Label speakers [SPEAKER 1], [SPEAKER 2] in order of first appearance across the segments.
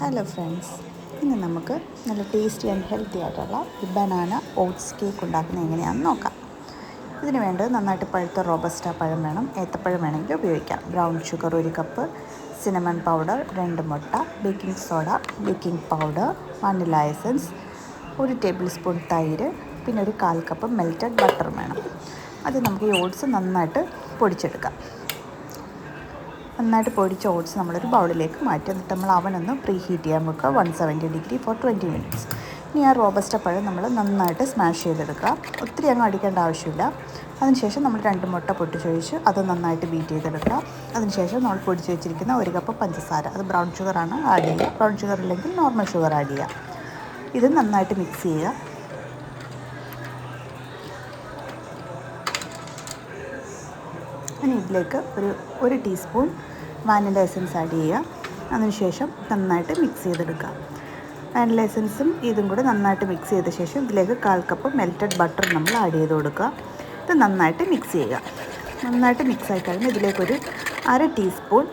[SPEAKER 1] Hello friends, ഇന്ന് നമുക്ക് നല്ല ടേസ്റ്റി ആൻഡ് ഹെൽത്തി ആയിട്ടുള്ള ബനാന ഓട്സ് കേക്ക് ഉണ്ടാക്കുന്നത് എങ്ങനെയാണെന്ന് നോക്കാം. ഇതിന് വേണ്ടത് നന്നായിട്ട് പഴുത്ത റോബസ്റ്റ പഴം വേണം, ഏത്തപ്പഴം വേണമെങ്കിൽ ഉപയോഗിക്കാം. Brown sugar 1 cup, cinnamon powder 2 മുട്ട, baking soda, baking powder, vanilla essence, 1 table spoon തൈര്, പിന്നെ ഒരു 1/4 കപ്പ് മെൽറ്റഡ് ബട്ടർ വേണം. അത് നമുക്ക് ഈ ഓട്സ് നന്നായിട്ട് പൊടിച്ചെടുക്കാം. നന്നായിട്ട് പൊടിച്ച ഓട്സ് നമ്മളൊരു ബൗളിലേക്ക് മാറ്റി, എന്നിട്ട് നമ്മൾ അവനൊന്ന് പ്രീ ഹീറ്റ് ചെയ്യാൻ വെക്കുക 170 ഡിഗ്രി ഫോർ 20 മിനിറ്റ്സ്. ഇനി ആ റോബസ്റ്റ പഴം നമ്മൾ നന്നായിട്ട് സ്മാഷ് ചെയ്തെടുക്കുക. ഒത്തിരി അങ്ങ് അടിക്കേണ്ട ആവശ്യമില്ല. അതിനുശേഷം നമ്മൾ 2 മുട്ട പൊട്ടിച്ചൊഴിച്ച് അത് നന്നായിട്ട് ബീറ്റ് ചെയ്തെടുക്കുക. അതിനുശേഷം നമ്മൾ പൊടിച്ച് വെച്ചിരിക്കുന്ന 1 കപ്പ് പഞ്ചസാര, അത് ബ്രൗൺ ഷുഗറാണ് ആഡ് ചെയ്യുക. ബ്രൗൺ ഷുഗർ ഇല്ലെങ്കിൽ നോർമൽ ഷുഗർ ആഡ് ചെയ്യുക. ഇത് നന്നായിട്ട് മിക്സ് ചെയ്യുക. ഇനി ഇതിലേക്ക് ഒരു ടീസ്പൂൺ വാനില എസൻസ് ആഡ് ചെയ്യുക. അതിനുശേഷം നന്നായിട്ട് മിക്സ് ചെയ്തെടുക്കുക. വാനില എസൻസും ഇതും കൂടെ നന്നായിട്ട് മിക്സ് ചെയ്ത ശേഷം ഇതിലേക്ക് 1/4 കപ്പ് മെൽറ്റഡ് ബട്ടർ നമ്മൾ ആഡ് ചെയ്ത് കൊടുക്കുക. ഇത് നന്നായിട്ട് മിക്സ് ചെയ്യുക. നന്നായിട്ട് മിക്സ് ആയി കഴിഞ്ഞാൽ ഇതിലേക്കൊരു 1/2 teaspoon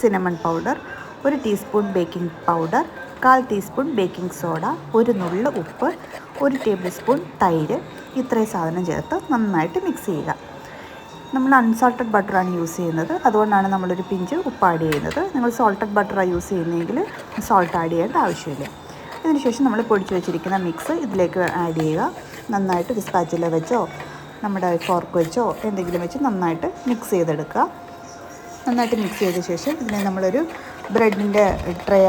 [SPEAKER 1] cinnamon powder, 1 teaspoon baking powder, 1/4 teaspoon baking soda, 1 നുള്ള് ഉപ്പ്, 1 ടേബിൾ സ്പൂൺ തൈര്, ഇത്രയും സാധനം ചേർത്ത് നന്നായിട്ട് മിക്സ് ചെയ്യുക. നമ്മൾ അൺസാൾട്ടഡ് ബട്ടറാണ് യൂസ് ചെയ്യുന്നത്, അതുകൊണ്ടാണ് നമ്മളൊരു പിഞ്ച് ഉപ്പ് ആഡ് ചെയ്യുന്നത്. നിങ്ങൾ സോൾട്ടഡ് ബട്ടറാണ് യൂസ് ചെയ്യുന്നതെങ്കിൽ സോൾട്ട് ആഡ് ചെയ്യേണ്ട ആവശ്യമില്ല. ഇതിനുശേഷം നമ്മൾ പൊടിച്ച് വെച്ചിരിക്കുന്ന മിക്സ് ഇതിലേക്ക് ആഡ് ചെയ്യുക. നന്നായിട്ട് ഒരു സ്പാച്ചുല വെച്ചോ നമ്മുടെ ഫോർക്ക് വെച്ചോ എന്തെങ്കിലും വെച്ച് നന്നായിട്ട് മിക്സ് ചെയ്തെടുക്കുക. നന്നായിട്ട് മിക്സ് ചെയ്ത ശേഷം ഇതിനെ നമ്മളൊരു ബ്രെഡിൻ്റെ ട്രേ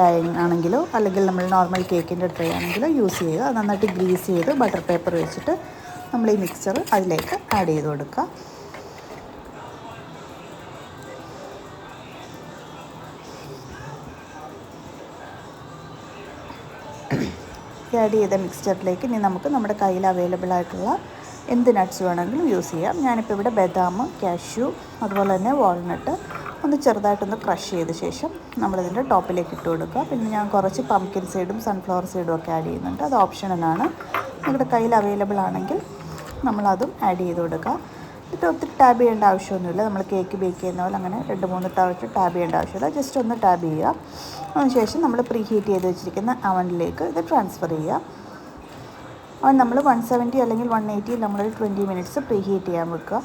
[SPEAKER 1] ആണെങ്കിലോ അല്ലെങ്കിൽ നമ്മൾ നോർമൽ കേക്കിൻ്റെ ട്രേ ആണെങ്കിലോ യൂസ് ചെയ്യുക. നന്നായിട്ട് ഗ്രീസ് ചെയ്ത് ബട്ടർ പേപ്പർ വെച്ചിട്ട് നമ്മൾ ഈ മിക്സർ അതിലേക്ക് ആഡ് ചെയ്ത് കൊടുക്കുക. ആഡ് ചെയ്ത മിക്സ്ചറിലേക്ക് ഇനി നമുക്ക് നമ്മുടെ കയ്യിൽ അവൈലബിൾ ആയിട്ടുള്ള എന്ത് നട്ട്സ് വേണമെങ്കിലും യൂസ് ചെയ്യാം. ഞാനിപ്പോൾ ഇവിടെ ബദാം, കാഷ്യൂ, അതുപോലെ തന്നെ വാൾനട്ട് ഒന്ന് ചെറുതായിട്ടൊന്ന് ക്രഷ് ചെയ്ത ശേഷം നമ്മളിതിൻ്റെ ടോപ്പിലേക്ക് ഇട്ട് കൊടുക്കുക. പിന്നെ ഞാൻ കുറച്ച് പംകിൻ സീഡും സൺഫ്ലവർ സീഡും ഒക്കെ ആഡ് ചെയ്യുന്നുണ്ട്. അത് ഓപ്ഷണലാണ്. നിങ്ങളുടെ കയ്യിൽ അവൈലബിൾ ആണെങ്കിൽ നമ്മളതും ആഡ് ചെയ്ത് കൊടുക്കുക. ഇത് ഒത്തിരി ടാബ് ചെയ്യേണ്ട ആവശ്യമൊന്നുമില്ല. നമ്മൾ കേക്ക് ബേക്ക് ചെയ്യുന്ന പോലെ അങ്ങനെ 2-3 തവണ ടാബ് ചെയ്യേണ്ട ആവശ്യമില്ല. ജസ്റ്റ് ഒന്ന് ടാബ് ചെയ്യുക. അതിനുശേഷം നമ്മൾ പ്രീ ഹീറ്റ് ചെയ്ത് വെച്ചിരിക്കുന്ന അവനിലേക്ക് ഇത് ട്രാൻസ്ഫർ ചെയ്യുക. അവൻ നമ്മൾ 170 അല്ലെങ്കിൽ 180 നമ്മളൊരു 20 മിനിറ്റ്സ് പ്രീ ഹീറ്റ് ചെയ്യാൻ വെക്കുക.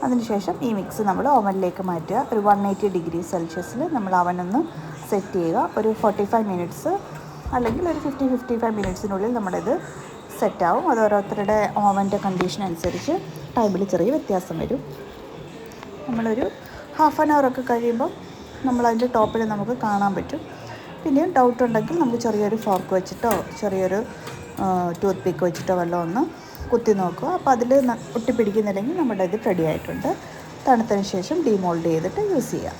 [SPEAKER 1] അതിനുശേഷം ഈ മിക്സ് നമ്മൾ ഓവനിലേക്ക് മാറ്റുക. ഒരു 180 ഡിഗ്രി സെൽഷ്യസിൽ നമ്മൾ അവനൊന്ന് സെറ്റ് ചെയ്യുക. ഒരു 45 മിനിറ്റ്സ് അല്ലെങ്കിൽ ഒരു 50-55 മിനിറ്റ്സിനുള്ളിൽ നമ്മളിത് സെറ്റാവും. അത് ഓരോരുത്തരുടെ ഓവൻ്റെ കണ്ടീഷൻ അനുസരിച്ച് ടൈമിൽ ചെറിയ വ്യത്യാസം വരും. നമ്മളൊരു ഹാഫ് ആൻ അവറൊക്കെ കഴിയുമ്പോൾ നമ്മളതിൻ്റെ ടോപ്പിൽ നമുക്ക് കാണാൻ പറ്റും. പിന്നെയും ഡൗട്ട് ഉണ്ടെങ്കിൽ നമുക്ക് ചെറിയൊരു ഫോർക്ക് വെച്ചിട്ടോ ചെറിയൊരു ടൂത്ത് പിക്ക് വെച്ചിട്ടോ വല്ലതും ഒന്ന് കുത്തി നോക്കുക. അപ്പോൾ അതിൽ ഒട്ടിപ്പിടിക്കുന്നില്ലെങ്കിൽ നമ്മുടെ ഇത് റെഡി ആയിട്ടുണ്ട്. തണുത്തതിന് ശേഷം ഡീമോൾഡ് ചെയ്തിട്ട് യൂസ് ചെയ്യാം.